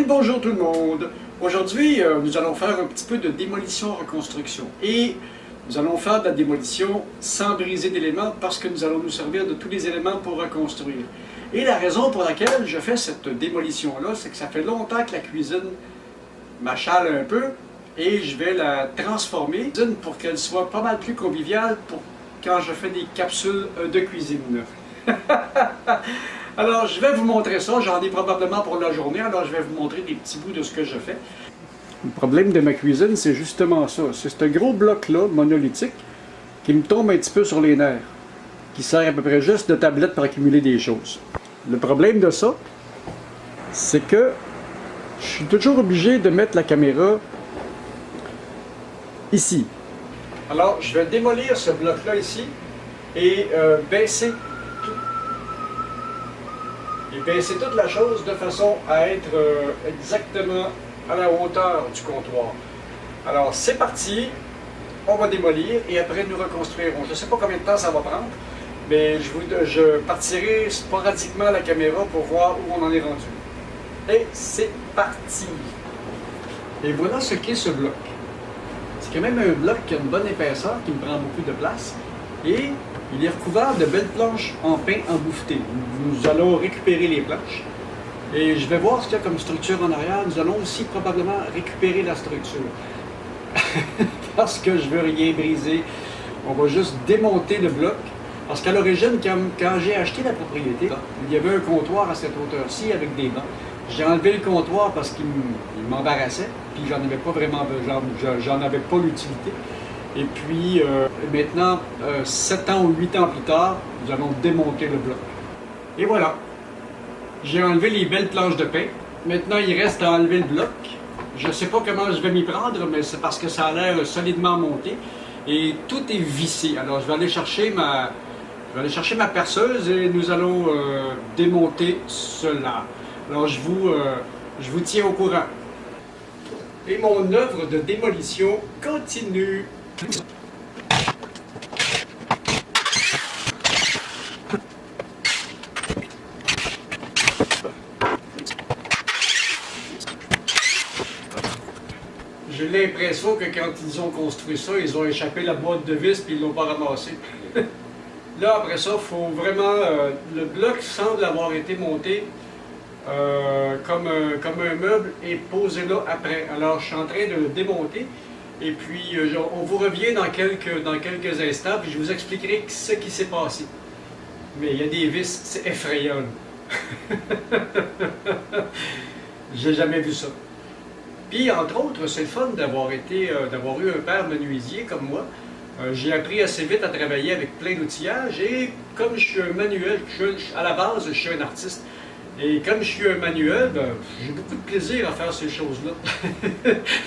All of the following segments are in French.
bonjour tout le monde! Aujourd'hui, nous allons faire un petit peu de démolition-reconstruction. Et nous allons faire de la démolition sans briser d'éléments parce que nous allons nous servir de tous les éléments pour reconstruire. Et la raison pour laquelle je fais cette démolition-là, c'est que ça fait longtemps que la cuisine m'achale un peu et je vais la transformer pour qu'elle soit pas mal plus conviviale pour quand je fais des capsules de cuisine. Alors, je vais vous montrer ça. J'en ai probablement pour la journée, alors je vais vous montrer des petits bouts de ce que je fais. Le problème de ma cuisine, c'est justement ça. C'est ce gros bloc-là, monolithique, qui me tombe un petit peu sur les nerfs, qui sert à peu près juste de tablette pour accumuler des choses. Le problème de ça, c'est que je suis toujours obligé de mettre la caméra ici. Alors, je vais démolir ce bloc-là ici et baisser toute la chose de façon à être exactement à la hauteur du comptoir. Alors, c'est parti, on va démolir et après nous reconstruirons. Je ne sais pas combien de temps ça va prendre, mais je partirai sporadiquement la caméra pour voir où on en est rendu. Et c'est parti! Et voilà ce qu'est ce bloc. C'est quand même un bloc qui a une bonne épaisseur, qui me prend beaucoup de place. Et il est recouvert de belles planches en pain embouffetées. Nous allons récupérer les planches. Et je vais voir ce qu'il y a comme structure en arrière. Nous allons aussi probablement récupérer la structure. Parce que je ne veux rien briser. On va juste démonter le bloc. Parce qu'à l'origine, quand j'ai acheté la propriété, il y avait un comptoir à cette hauteur-ci avec des bancs. J'ai enlevé le comptoir parce qu'il m'embarrassait. Puis j'en avais pas vraiment besoin, j'en avais pas l'utilité. Et puis, maintenant, 7 ans ou 8 ans plus tard, nous allons démonter le bloc. Et voilà. J'ai enlevé les belles planches de pain. Maintenant, il reste à enlever le bloc. Je ne sais pas comment je vais m'y prendre, mais c'est parce que ça a l'air solidement monté. Et tout est vissé. Alors, je vais aller chercher ma perceuse et nous allons démonter cela. Alors, je vous tiens au courant. Et mon œuvre de démolition continue. J'ai l'impression que quand ils ont construit ça, ils ont échappé la boîte de vis et ils ne l'ont pas ramassé. Là, après ça, il faut vraiment... le bloc semble avoir été monté comme un meuble et posé là après. Alors, je suis en train de le démonter. Et puis, on vous revient dans quelques instants, puis je vous expliquerai ce qui s'est passé. Mais il y a des vis, c'est effrayant. J'ai jamais vu ça. Puis, entre autres, c'est le fun d'avoir eu un père menuisier comme moi. J'ai appris assez vite à travailler avec plein d'outillages et comme je suis un manuel, à la base, je suis un artiste. Et comme je suis un manuel, j'ai beaucoup de plaisir à faire ces choses-là.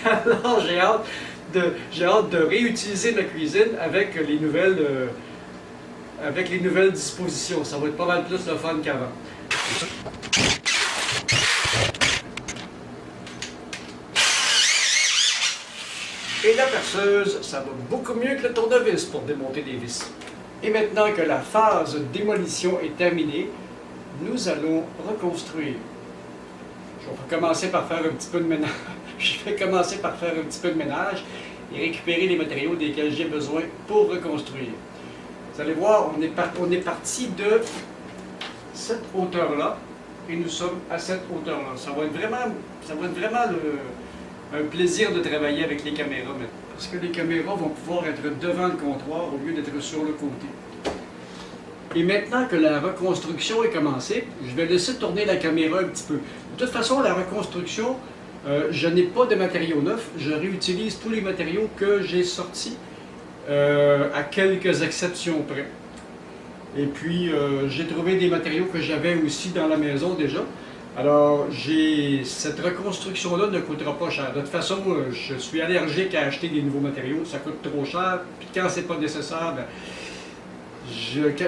Alors, j'ai hâte de réutiliser ma cuisine avec les nouvelles dispositions. Ça va être pas mal plus le fun qu'avant. Et la perceuse, ça va beaucoup mieux que le tournevis pour démonter des vis. Et maintenant que la phase démolition est terminée, nous allons reconstruire. Je vais commencer par faire un petit peu de ménage. Je vais commencer par faire un petit peu de ménage et récupérer les matériaux desquels j'ai besoin pour reconstruire. Vous allez voir, on est parti de cette hauteur-là et nous sommes à cette hauteur-là. Ça va être vraiment un plaisir de travailler avec les caméras maintenant. Parce que les caméras vont pouvoir être devant le comptoir au lieu d'être sur le côté. Et maintenant que la reconstruction est commencée, je vais laisser tourner la caméra un petit peu. De toute façon, la reconstruction, je n'ai pas de matériaux neufs. Je réutilise tous les matériaux que j'ai sortis, à quelques exceptions près. Et puis, j'ai trouvé des matériaux que j'avais aussi dans la maison déjà. Alors, cette reconstruction-là ne coûtera pas cher. De toute façon, je suis allergique à acheter des nouveaux matériaux. Ça coûte trop cher. Puis quand c'est pas nécessaire,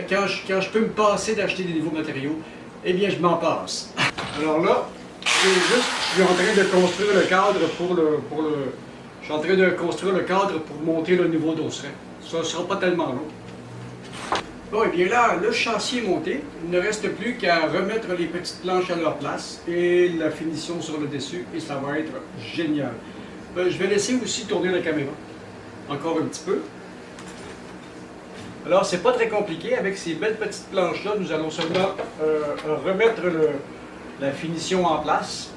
quand je peux me passer d'acheter des nouveaux matériaux, eh bien, je m'en passe. Alors là, je suis en train de construire le cadre je suis en train de construire le cadre pour monter le nouveau dosseret. Ça ne sera pas tellement long. Bon, et bien là, le châssis est monté. Il ne reste plus qu'à remettre les petites planches à leur place et la finition sur le dessus, et ça va être génial. Je vais laisser aussi tourner la caméra, encore un petit peu. Alors, c'est pas très compliqué. Avec ces belles petites planches-là, nous allons seulement remettre la finition en place.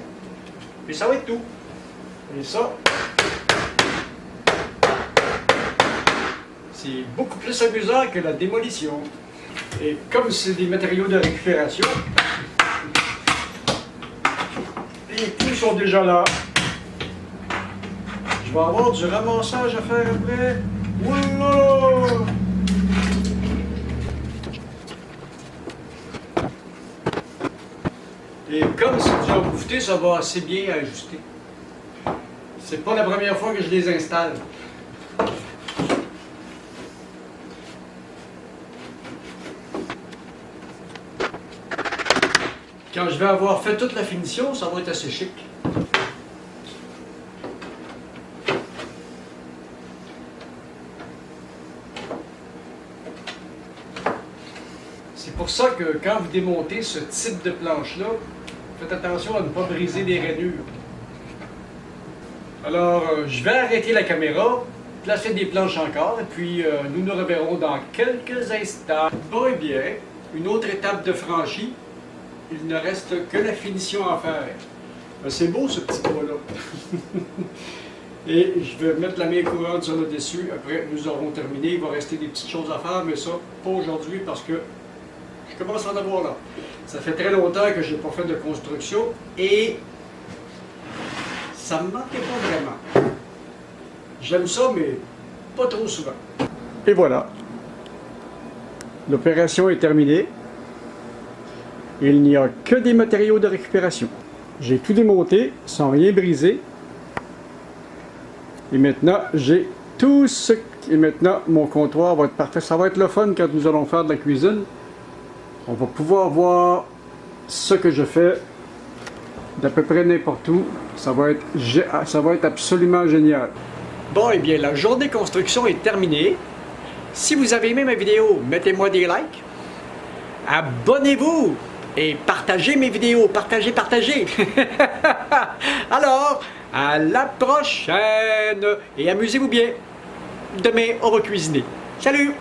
Et ça va être tout. Et ça, c'est beaucoup plus amusant que la démolition. Et comme c'est des matériaux de récupération, les clous sont déjà là. Je vais avoir du ramassage à faire après. Voilà! Et comme c'est du en bouffeté, ça va assez bien ajuster. C'est pas la première fois que je les installe. Quand je vais avoir fait toute la finition, ça va être assez chic. C'est pour ça que quand vous démontez ce type de planche-là, faites attention à ne pas briser les rainures. Alors, je vais arrêter la caméra, placer des planches encore, et puis nous nous reverrons dans quelques instants. Bon et bien, une autre étape de franchie. Il ne reste que la finition à faire. C'est beau ce petit bois-là. Et je vais mettre la main courante sur le dessus. Après, nous aurons terminé. Il va rester des petites choses à faire, mais ça, pas aujourd'hui parce que je commence à en avoir là. Ça fait très longtemps que je n'ai pas fait de construction et ça me manquait pas vraiment. J'aime ça, mais pas trop souvent. Et voilà. L'opération est terminée. Il n'y a que des matériaux de récupération. J'ai tout démonté sans rien briser. Et maintenant, j'ai tout ce... Et maintenant, mon comptoir va être parfait. Ça va être le fun quand nous allons faire de la cuisine. On va pouvoir voir ce que je fais d'à peu près n'importe où. Ça va être absolument génial. Bon, et bien, la journée construction est terminée. Si vous avez aimé ma vidéo, mettez-moi des likes. Abonnez-vous et partagez mes vidéos. Partagez. Alors, à la prochaine et amusez-vous bien. Demain, on va cuisiner. Salut!